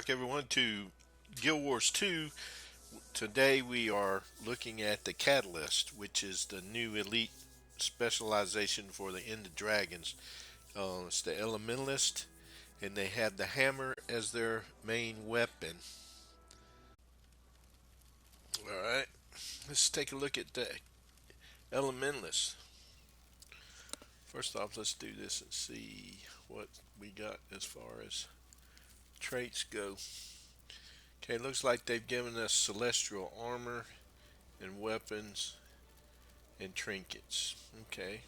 Everyone to Guild Wars 2. Today we are looking at the Catalyst, which is the new elite specialization for the End of Dragons. It's the Elementalist, and they have the hammer as their main weapon. Alright, let's take a look at the Elementalist. First off, let's do this and see what we got as far as traits go. Okay, looks like they've given us celestial armor and weapons and trinkets. Okay,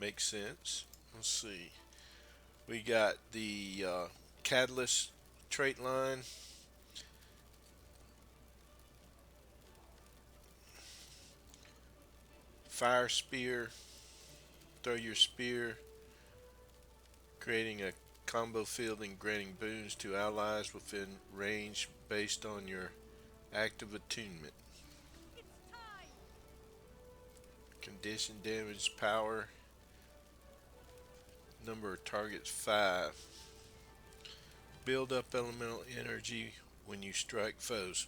makes sense. Let's see. We got the Catalyst trait line. Fire spear. Throw your spear, creating a combo field and granting boons to allies within range based on your active attunement. Condition damage power. Number of targets 5. Build up elemental energy when you strike foes.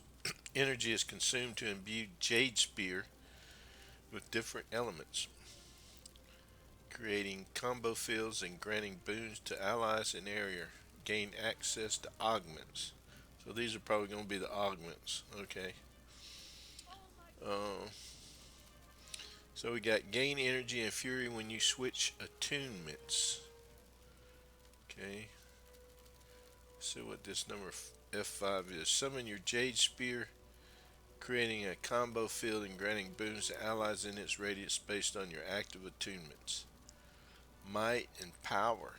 Energy is consumed to imbue Jade Spear with different elements, creating combo fields and granting boons to allies in area. Gain access to augments. So these are probably going to be the augments. Okay. Uh, so we got gain energy and fury when you switch attunements. Okay. Let's see what this number F5 is. Summon your Jade Spear, creating a combo field and granting boons to allies in its radius based on your active attunements. Might and power.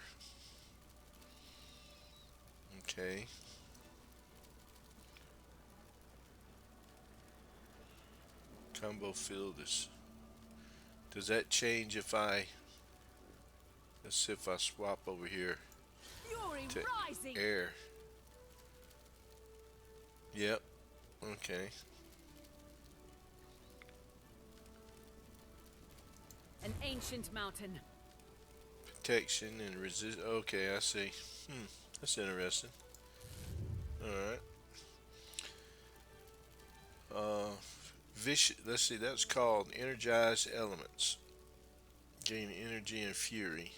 Okay. Combo field is. Does that change if I. Let's see if I swap over here to air. Yep. Okay. An ancient mountain. Protection and resist. Okay, I see. That's interesting. Alright. Let's see, that's called Energized Elements. Gain energy and fury.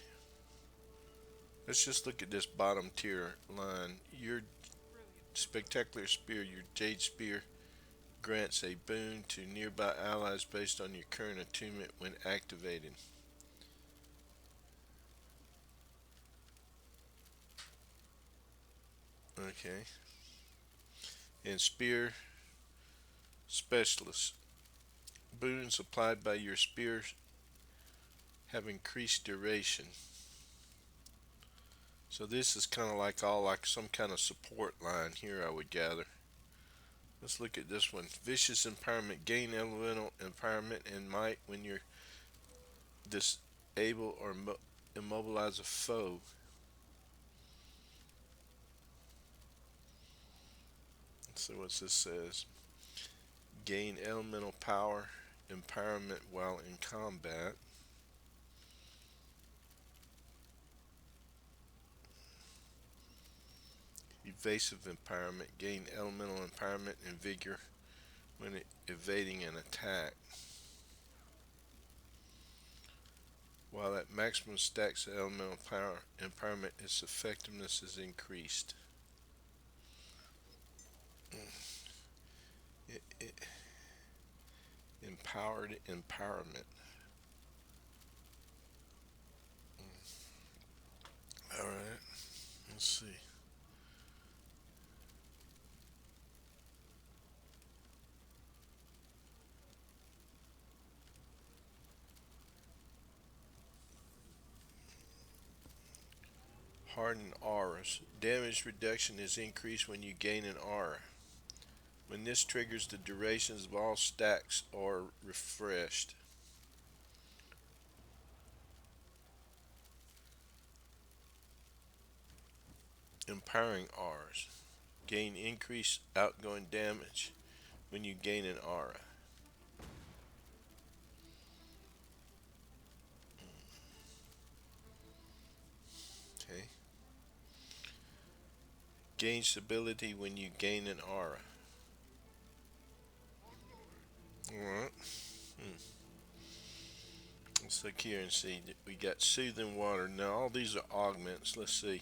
Let's just look at this bottom tier line. Your spectacular spear, your Jade Spear, grants a boon to nearby allies based on your current attunement when activated. Okay. And Spear Specialist. Boons applied by your spear have increased duration. So this is kind of like some kind of support line here, I would gather. Let's look at this one. Vicious Empowerment. Gain elemental empowerment and might when you disable or immobilize a foe. Let's see what this says. Gain elemental power, empowerment while in combat. Evasive Empowerment. Gain elemental empowerment and vigor when evading an attack. While at maximum stacks of elemental power empowerment, its effectiveness is increased. Empowered empowerment. Alright, let's see. Hardened auras. Damage reduction is increased when you gain an aura. When this triggers, the durations of all stacks are refreshed. Empowering auras. Gain increased outgoing damage when you gain an aura. Okay. Gain stability when you gain an aura. Alright. Let's look here and see. We got Soothing Water. Now all these are augments. Let's see.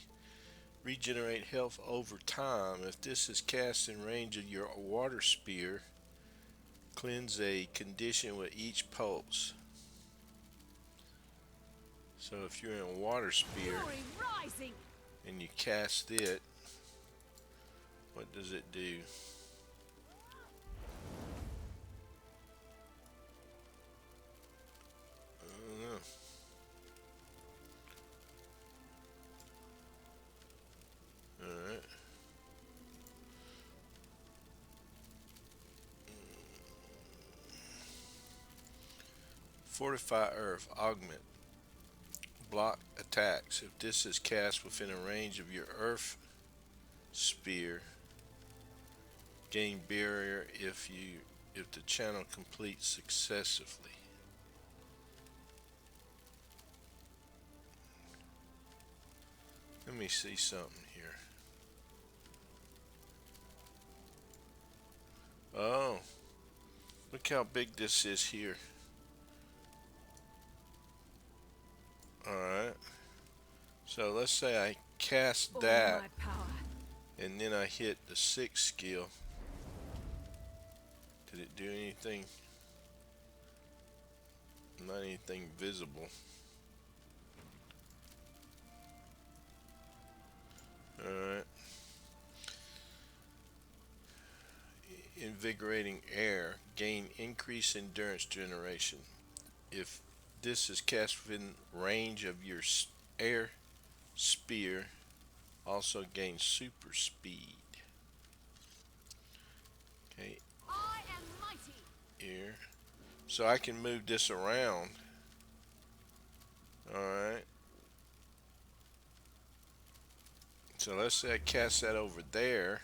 Regenerate health over time. If this is cast in range of your water spear, cleanse a condition with each pulse. So if you're in a water spear and you cast it, what does it do? I don't know. Alright. Fortify Earth. Augment. Block attacks. If this is cast within a range of your Earth spear, gain barrier if the channel completes successively. Let me see something here. Oh, look how big this is here. Alright. So let's say I cast that and then I hit the 6th skill. Did it do anything? Not anything visible. Alright. Invigorating air. Gain increased endurance generation. If this is cast within range of your air spear, also gain super speed. Okay. I am mighty. Here. So I can move this around. Alright. So let's say I cast that over there.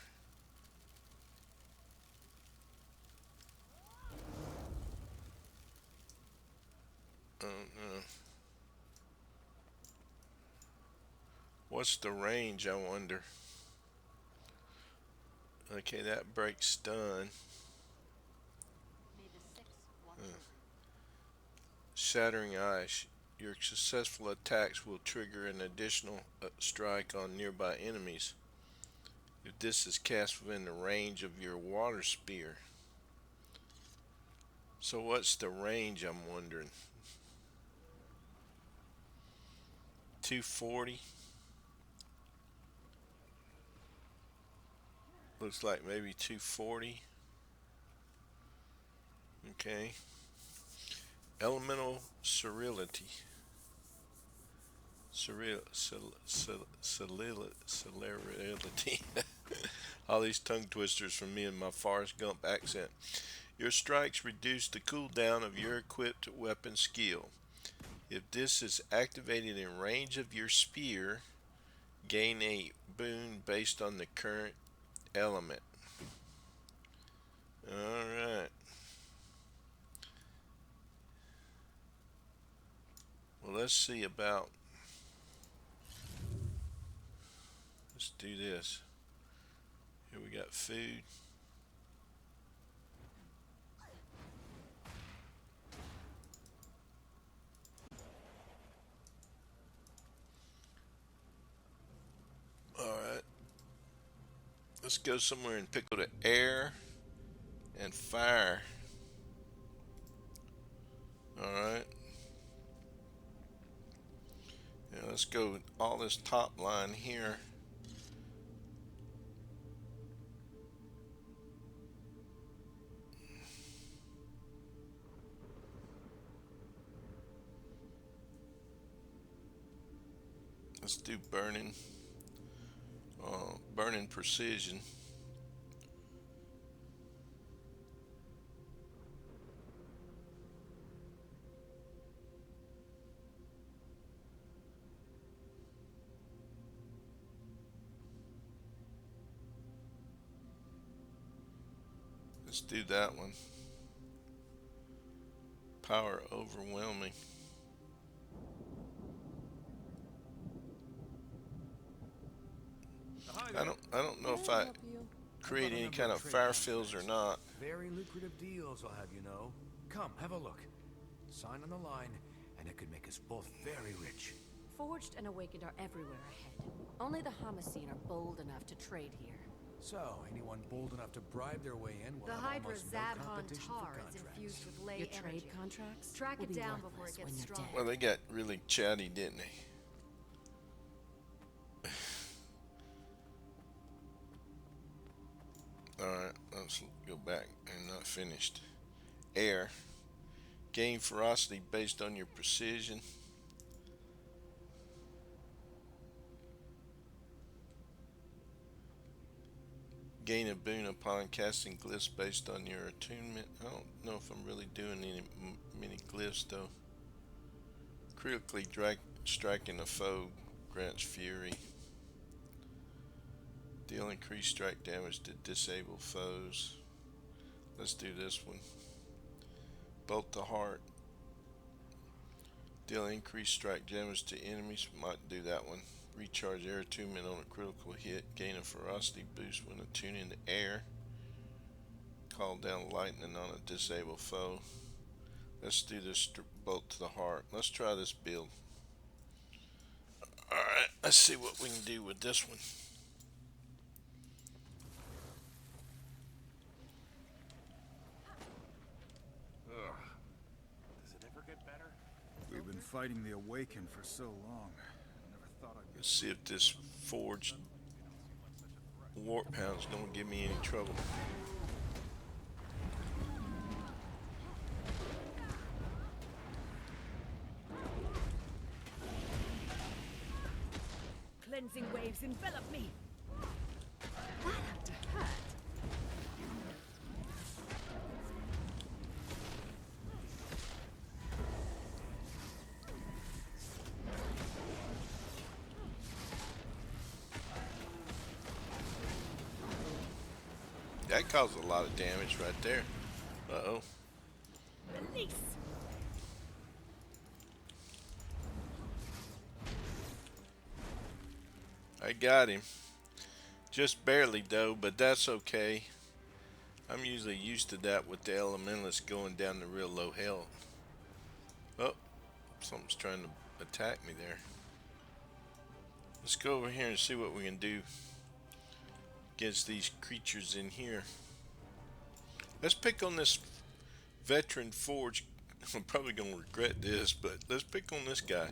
What's the range, I wonder? Okay, that breaks stun. Shattering Ice. Your successful attacks will trigger an additional strike on nearby enemies. If this is cast within the range of your water spear. So what's the range, I'm wondering? 240? Looks like maybe 240. Okay. Elemental Celerity. Celerity. All these tongue twisters from me and my Forrest Gump accent. Your strikes reduce the cooldown of your equipped weapon skill. If this is activated in range of your spear, gain a boon based on the current element. Alright. Well, let's see about... Let's do this. Here we got food. Alright. Let's go somewhere and pick up the air and fire. Alright. Yeah, let's go all this top line here. Let's do burning. Burning precision. Let's do that one. Power overwhelming. I don't know if Can I I help you? create I've got a any number kind of of trade fire fields or contracts. not. Very lucrative deals, I'll have you know. Come, have a look. Sign on the line, and it could make us both very rich. Forged and Awakened are everywhere ahead. Only the Homicene are bold enough to trade here. So, anyone bold enough to bribe their way in will The have Hydra almost no Zadhan competition for tar is contracts. infused with ley Your energy. trade contracts Track will it be down before worthless it when gets you're strong. dead. Well, they got really chatty, didn't they? Alright, let's go back and not finished. Air. Gain ferocity based on your precision. Gain a boon upon casting glyphs based on your attunement. I don't know if I'm really doing many glyphs though. Critically striking a foe grants fury. Deal increased strike damage to disabled foes. Let's do this one. Bolt the heart. Deal increased strike damage to enemies. Might do that one. Recharge air attunement on a critical hit. Gain a ferocity boost when attuning to air. Call down lightning on a disabled foe. Let's do this bolt to the heart. Let's try this build. Alright, let's see what we can do with this one. Does it ever get better? We've been fighting the Awakened for so long. Never thought I'd Let's see if this forged warp hound's gonna give me any trouble. Cleansing waves envelop me. That had to hurt. That caused a lot of damage right there. Uh-oh. Release. I got him. Just barely though, but that's okay. I'm usually used to that with the Elementalists going down to real low health. Oh, something's trying to attack me there. Let's go over here and see what we can do against these creatures in here. Let's pick on this veteran forge. I'm probably going to regret this, but let's pick on this guy.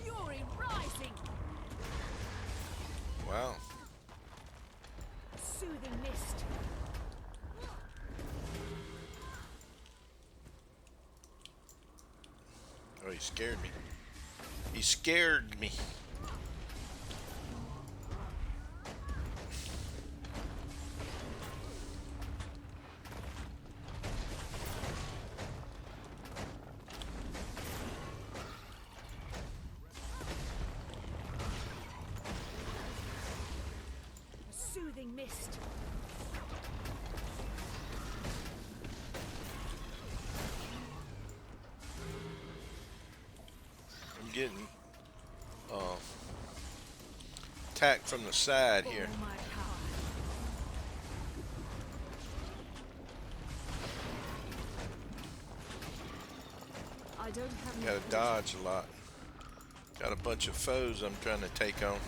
Fury rising. Wow. Soothing mist. Oh, he scared me. He scared me. Soothing mist. I'm getting attacked from the side here. All my power. I don't have Gotta enough dodge a lot. Got a bunch of foes I'm trying to take on.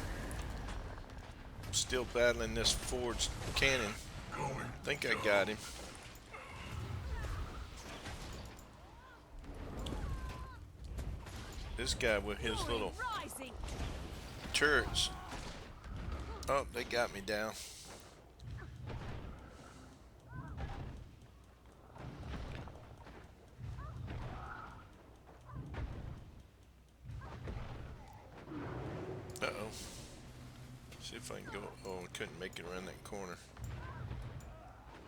Still battling this forged cannon. Think I got him. This guy with his Fury little rising. turrets. Oh, they got me down. Uh-oh. See if I can go. Oh, I couldn't make it around that corner.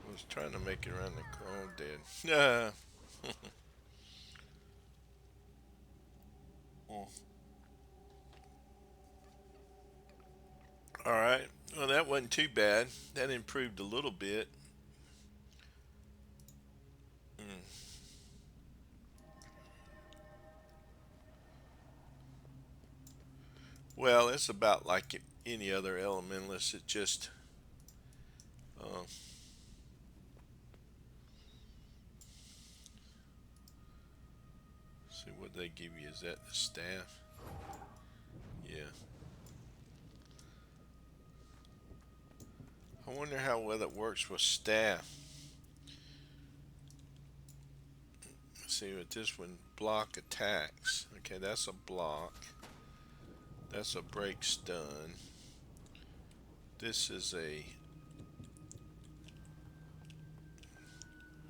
I was trying to make it around the corner. Oh, dead. Oh. Alright. Well, that wasn't too bad. That improved a little bit. Well, it's about like any other elementalist. It just see what they give you. Is that the staff? Yeah. I wonder how well it works with staff. See what this one, block attacks. Okay, that's a block. That's a break stun. This is a...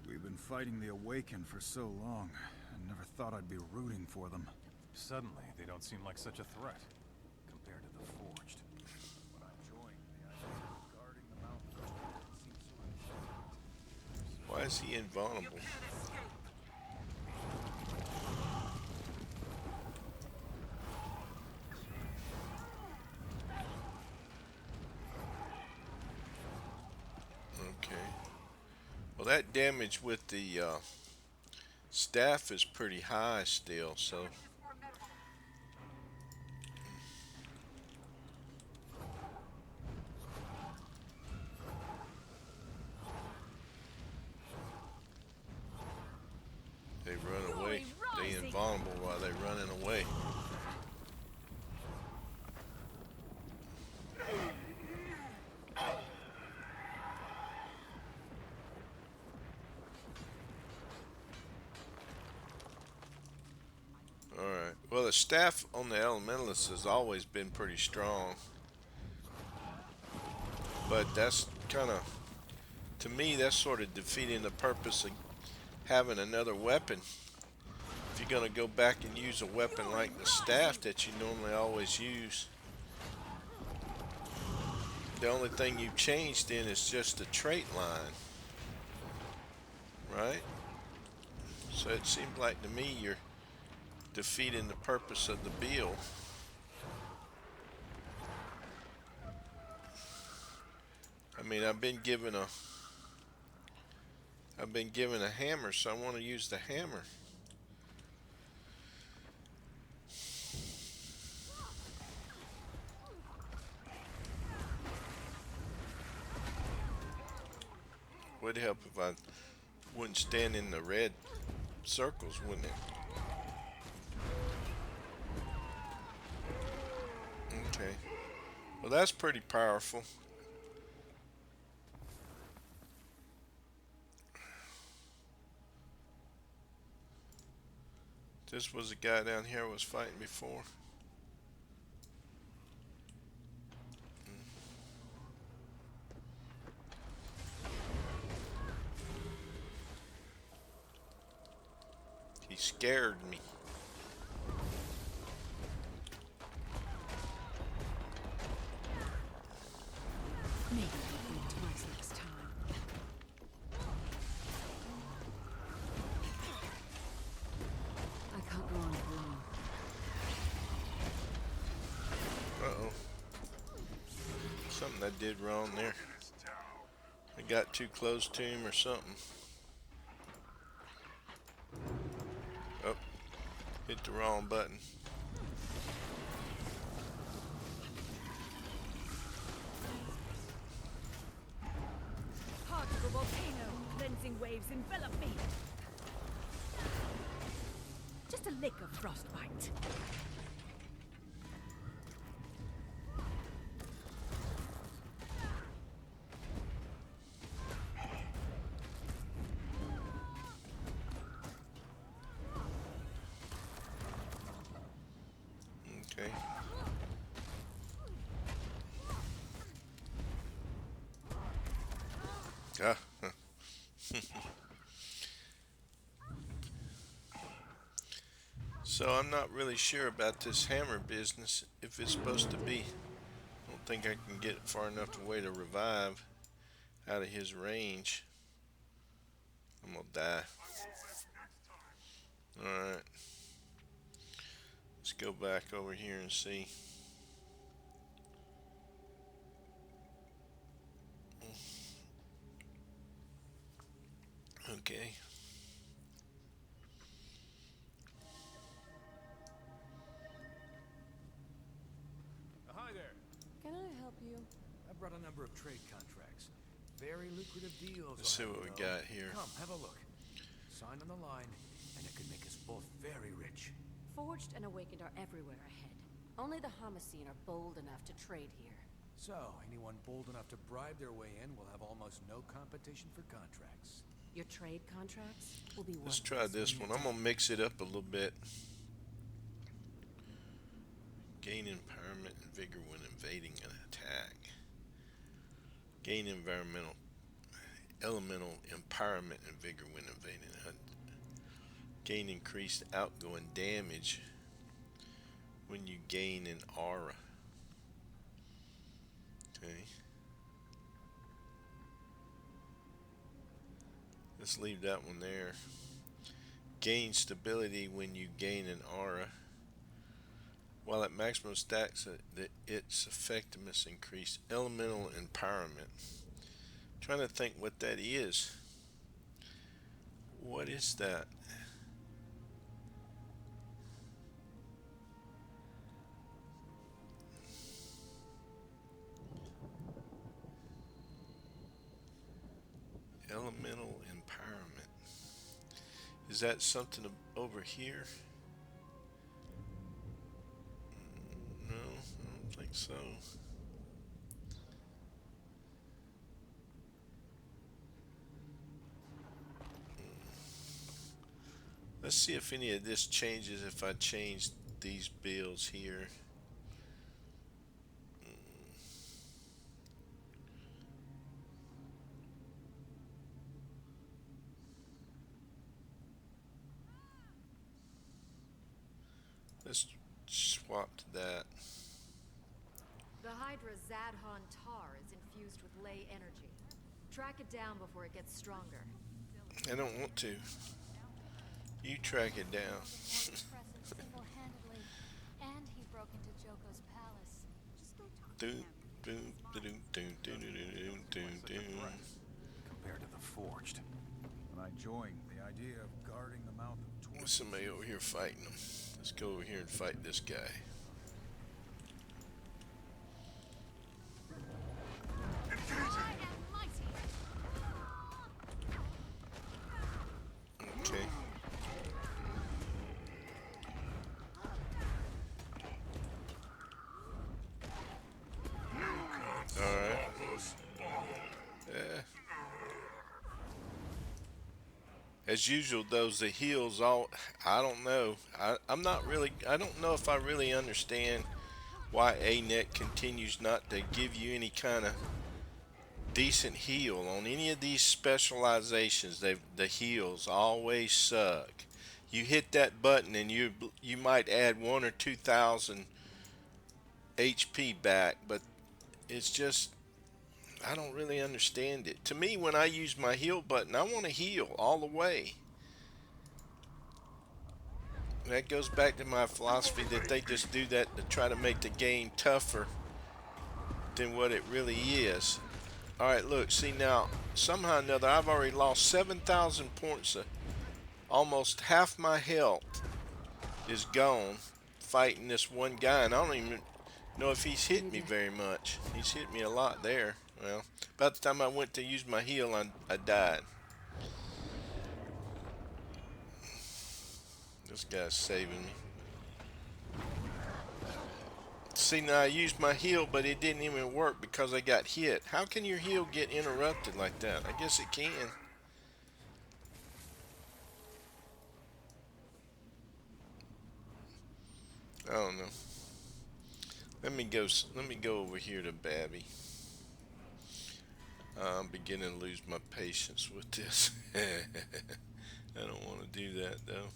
We've been fighting the Awakened for so long. I never thought I'd be rooting for them. Suddenly, they don't seem like such a threat compared to the Forged. When I joined, the idea of guarding the mountain seemed so Why is he invulnerable? Okay. Well, that damage with the staff is pretty high still, so... They run away. They invulnerable while they running away. Alright. Well, the staff on the Elementalists has always been pretty strong. But that's kind of, to me, that's sort of defeating the purpose of having another weapon. If you're going to go back and use a weapon like the staff that you normally always use, the only thing you've changed in is just the trait line. Right? So it seems like to me you're defeating the purpose of the build. I mean, I've been given a hammer, so I want to use the hammer. Would help if I wouldn't stand in the red circles, wouldn't it? Okay. Well, that's pretty powerful. This was a guy down here I was fighting before. He scared me. Maybe I'll think twice next time. I can't go on for long. Uh-oh. Something I did wrong there. I got too close to him or something. Oh, hit the wrong button. Heart of a volcano, cleansing waves envelop me. Just a lick of frostbite. Okay. Ah. So I'm not really sure about this hammer business, if it's supposed to be. I don't think I can get far enough away to revive out of his range. I'm gonna die. Alright. Let's go back over here and see. Okay. brought a number of trade contracts. Very lucrative deals. Let's see I'll what have we you know. got here. Come, have a look. Sign on the line, and it could make us both very rich. Forged and Awakened are everywhere ahead. Only the Homicene are bold enough to trade here. So, anyone bold enough to bribe their way in will have almost no competition for contracts. Your trade contracts will be Let's worth try this one. I'm gonna mix it up a little bit. Gain empowerment and vigor when invading an attack. Gain elemental empowerment and vigor when invading a hunt. Gain increased outgoing damage when you gain an aura. Okay. Let's leave that one there. Gain stability when you gain an aura. While at maximum stacks, its effectiveness increased. Elemental empowerment. Trying to think what that is. What is that? Elemental empowerment. Is that something over here? No, I don't think so. Let's see if any of this changes if I change these bills here. Let's swap to that. The Hydra Zadhan tar is infused with ley energy. Track it down before it gets stronger. I don't want to. You track it down. Single-handedly, and he broke into Joko's palace. Just go talk to Do, him. do, do, do, do, do, do, do. Compared to the Forged. When I joined, the idea of guarding the mouth of There's torture. somebody over here fighting them. Let's go over here and fight this guy. I am mighty. Okay. Alright. Yeah. As usual, those the heals all I don't know. I'm not really I don't know if I really understand why ANET continues not to give you any kind of decent heal on any of these specializations. The heals always suck. You hit that button and you might add 1 or 2,000 HP back, but it's just I don't really understand it. To me, when I use my heal button, I want to heal all the way. That goes back to my philosophy that they just do that to try to make the game tougher than what it really is. Alright, look, see now, somehow or another, I've already lost 7,000 points. Almost half my health is gone fighting this one guy, and I don't even know if he's hit me very much. He's hit me a lot there. Well, about the time I went to use my heal, I died. This guy's saving me. See, now I used my heal, but it didn't even work because I got hit. How can your heal get interrupted like that? I guess it can. I don't know. Let me go over here to Babby. I'm beginning to lose my patience with this. I don't want to do that though.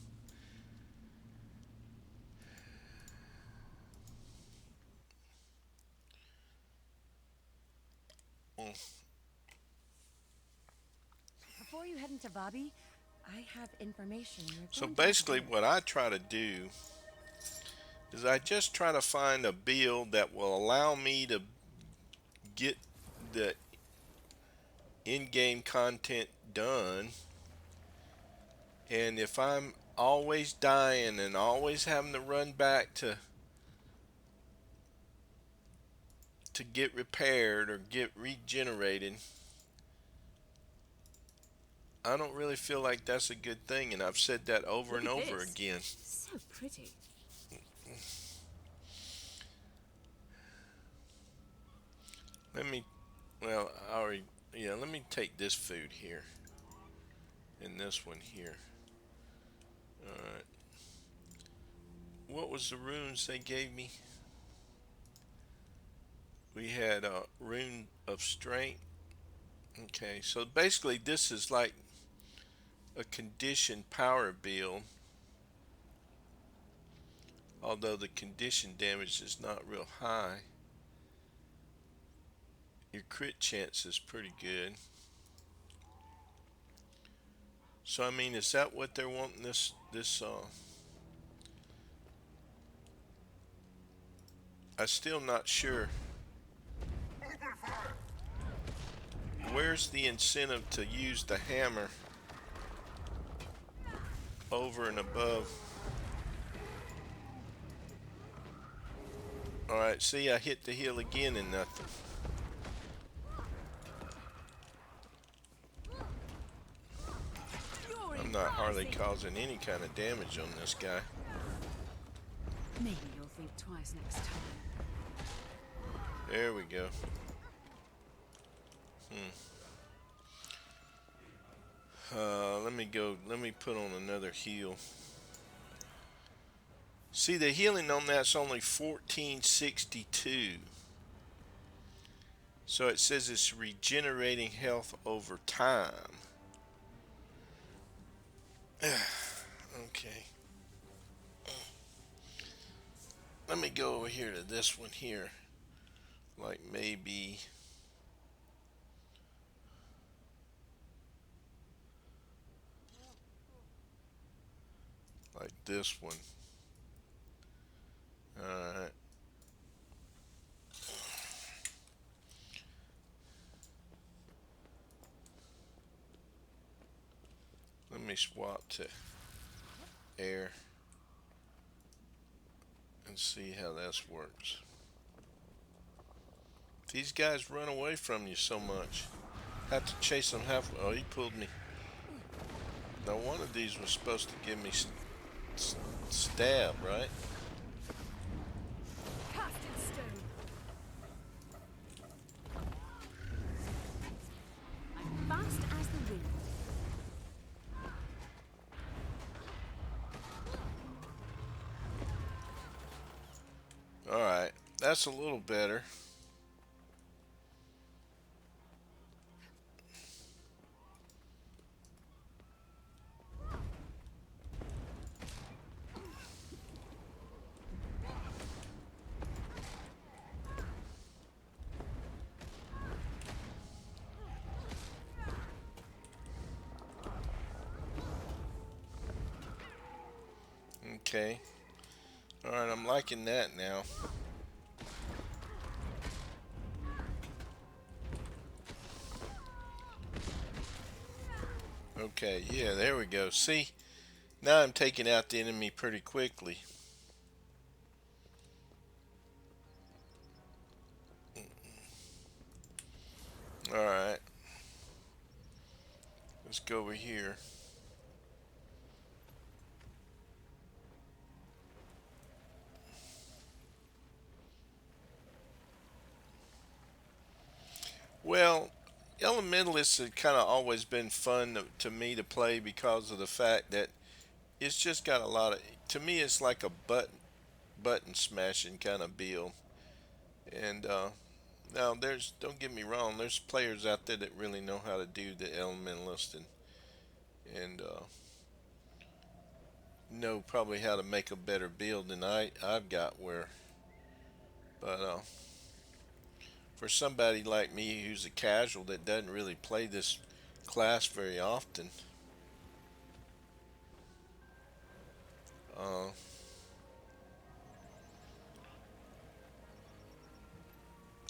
Before you head into Bobby, I have information. So basically what I try to do is I just try to find a build that will allow me to get the in-game content done. And if I'm always dying and always having to run back to to get repaired or get regenerated, I don't really feel like that's a good thing, and I've said that over and over again. So pretty. Let me, well, I already, yeah, let me take this food here and this one here. Alright. What was the runes they gave me? We had a rune of strength. Okay, so basically this is like a conditioned power build, although the condition damage is not real high. Your crit chance is pretty good. So I mean, is that what they're wanting this I'm still not sure. Where's the incentive to use the hammer over and above? Alright, see, I hit the hill again and nothing. I'm not hardly causing any kind of damage on this guy. Maybe you'll think twice next time. There we go. Let me put on another heal. See, the healing on that's only 1462. So it says it's regenerating health over time. Okay. Let me go over here to this one here. Like maybe like this one. Alright. Let me swap to air and see how this works. These guys run away from you so much. Have to chase them halfway. Oh, he pulled me. Now one of these was supposed to give me stab, right? Cast in stone. I'm fast as the wind. Alright, that's a little better. Okay. Alright, I'm liking that now. Okay, yeah, there we go. See, now I'm taking out the enemy pretty quickly. Alright. Let's go over here. Well, Elementalists have kind of always been fun to me to play because of the fact that it's just got a lot of, to me it's like a button smashing kind of build. And now don't get me wrong, there's players out there that really know how to do the Elementalist and know probably how to make a better build than I've got but for somebody like me who's a casual that doesn't really play this class very often,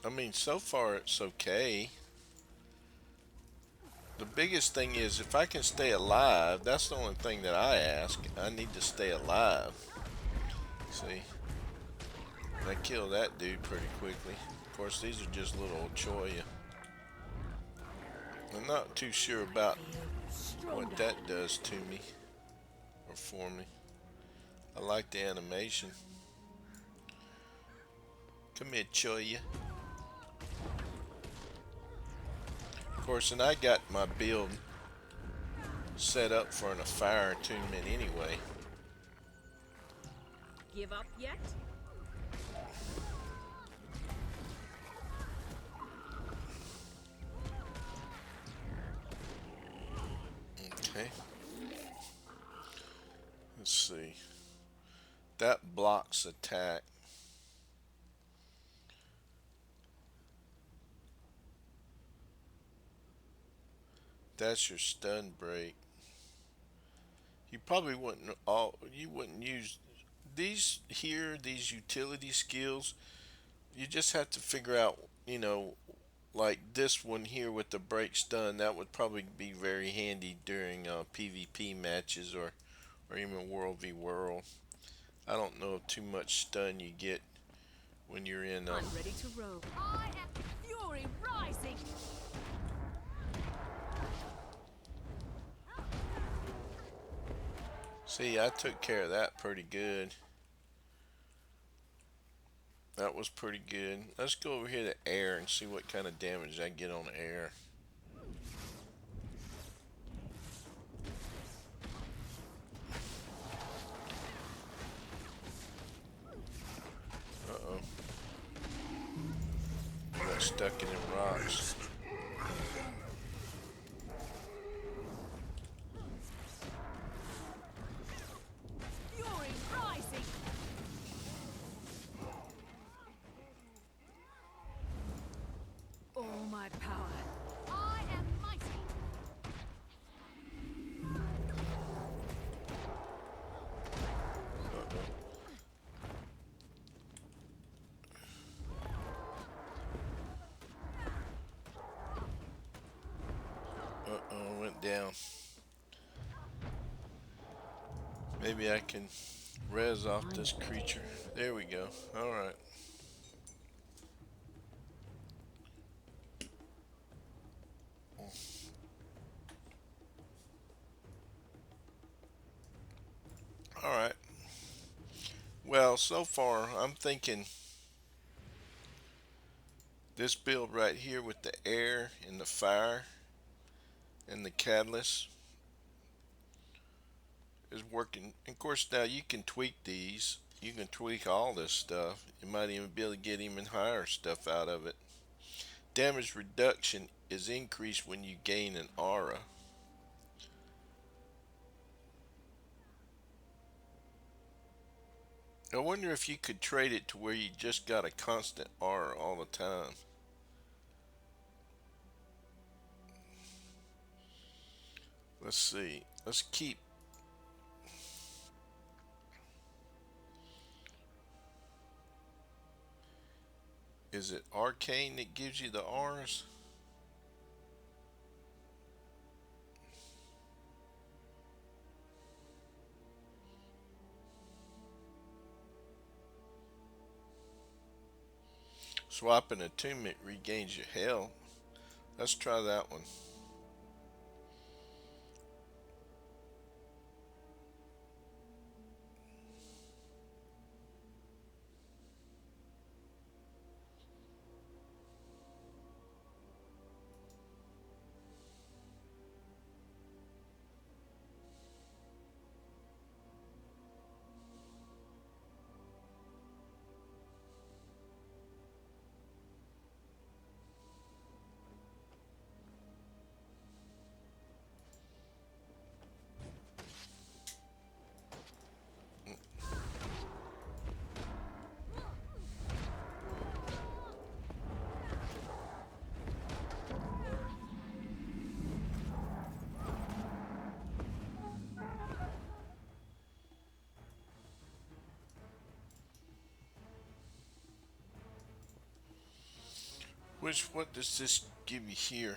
I mean, so far it's okay. The biggest thing is if I can stay alive, that's the only thing that I ask. I need to stay alive. See, I killed that dude pretty quickly. Of course, these are just little choya. I'm not too sure about what that does to me or for me. I like the animation. Come here, choya. Of course, and I got my build set up for a fire attunement anyway. Give up yet? Okay. Let's see. That blocks attack. That's your stun break. You probably wouldn't use these here, these utility skills. You just have to figure out, like this one here with the break stun. That would probably be very handy during PvP matches or even World v World. I don't know too much stun you get when you're in. I'm ready to roll. I am fury rising. See, I took care of that pretty good. That was pretty good. Let's go over here to air and see what kind of damage I get on air. Uh-oh. I got stuck in them rocks. Fury rising. All my power. I am mighty. Uh-oh, went down. Maybe I can res off this creature. There we go. Alright. Alright. Well, so far, I'm thinking this build right here with the air and the fire and the catalyst is working. Of course, now you can tweak these. You can tweak all this stuff. You might even be able to get even higher stuff out of it. Damage reduction is increased when you gain an aura. I wonder if you could trade it to where you just got a constant aura all the time. Let's see. Let's keep. Is it arcane that gives you the auras? Swap an attunement regains your health. Let's try that one. What does this give you here?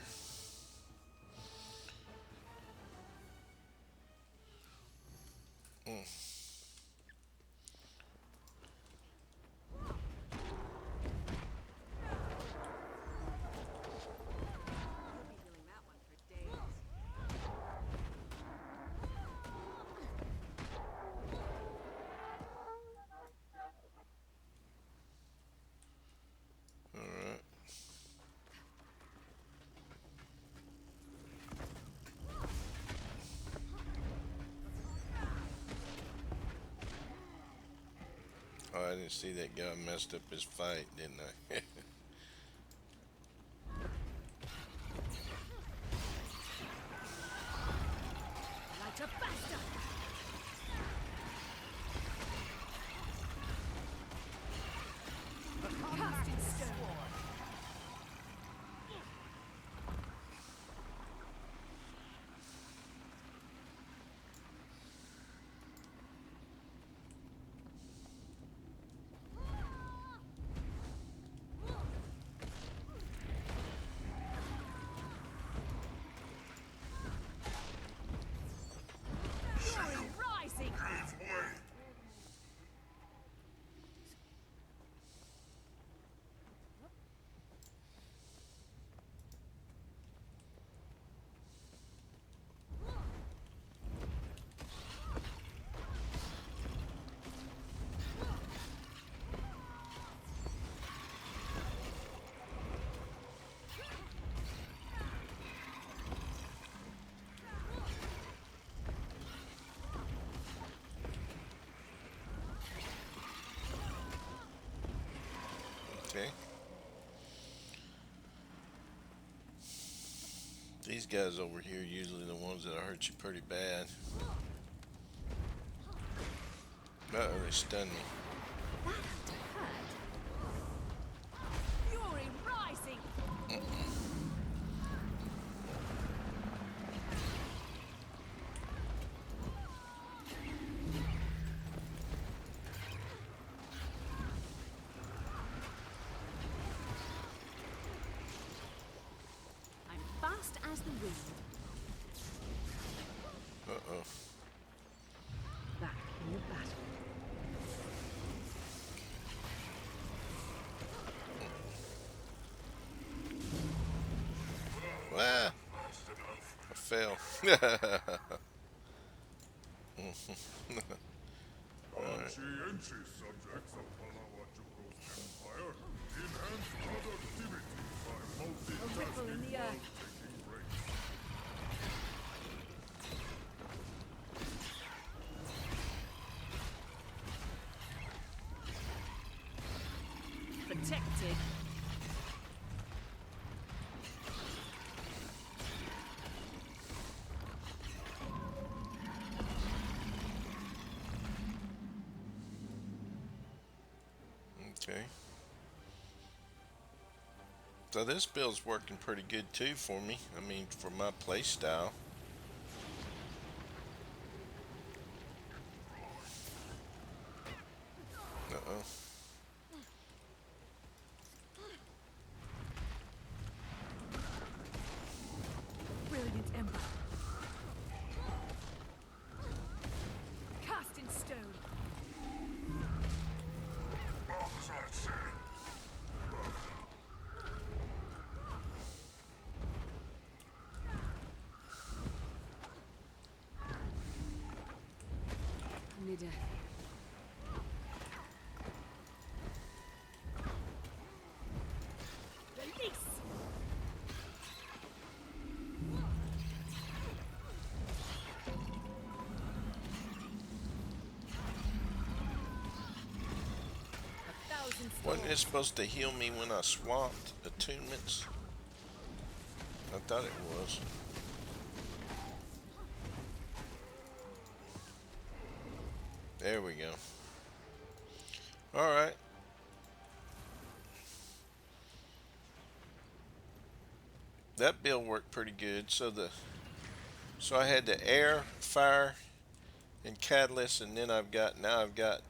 Oh, I didn't see that guy messed up his fight, didn't I? Lighter faster! Cast in stone! Fury rising! Okay. These guys over here are usually the ones that hurt you pretty bad. Uh-oh, they stunned me. That had to hurt. Fury rising! I'm fast as the wind. Uh-oh. Back in the battle. Ah! I fell. Conscientious subjects of Palawajuko's empire enhance productivity by A ripple in multitasking the while earth. taking breaks. Protected. Okay. So this build's working pretty good too for me. I mean, for my play style. Uh-oh. Brilliant empire. Cast in stone. Nida. Release. A thousand Wasn't it storms. supposed to heal me when I swapped attunements? I thought it was. There we go. Alright. That build worked pretty good. So I had the air, fire, and catalyst, and then now I've got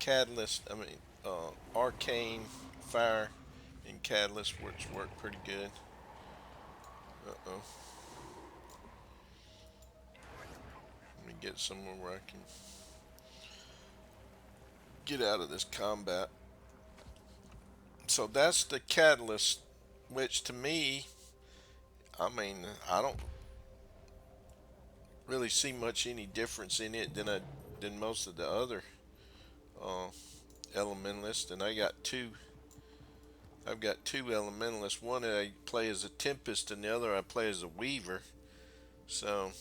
catalyst, arcane, fire, and catalyst, which work pretty good. Uh-oh. Let me get somewhere where I can get out of this combat. So that's the catalyst, which to me, I mean, I don't really see much any difference in it than most of the other uh, elementalists, and I've got two elementalists. One I play as a Tempest, and the other I play as a Weaver. So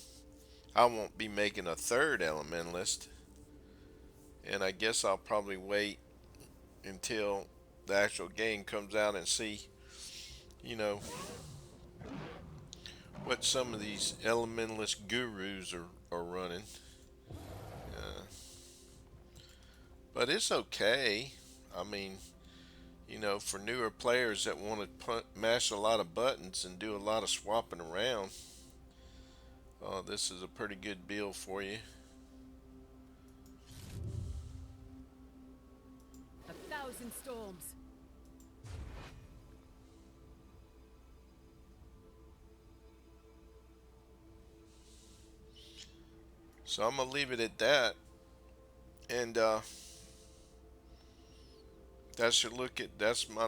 I won't be making a third elementalist. And I guess I'll probably wait until the actual game comes out and see, you know, what some of these elementalist gurus are running. Uh, but it's okay. I mean, you know, for newer players that want to mash a lot of buttons and do a lot of swapping around, this is a pretty good build for you. 1,000 storms. So I'm gonna leave it at that, and that's my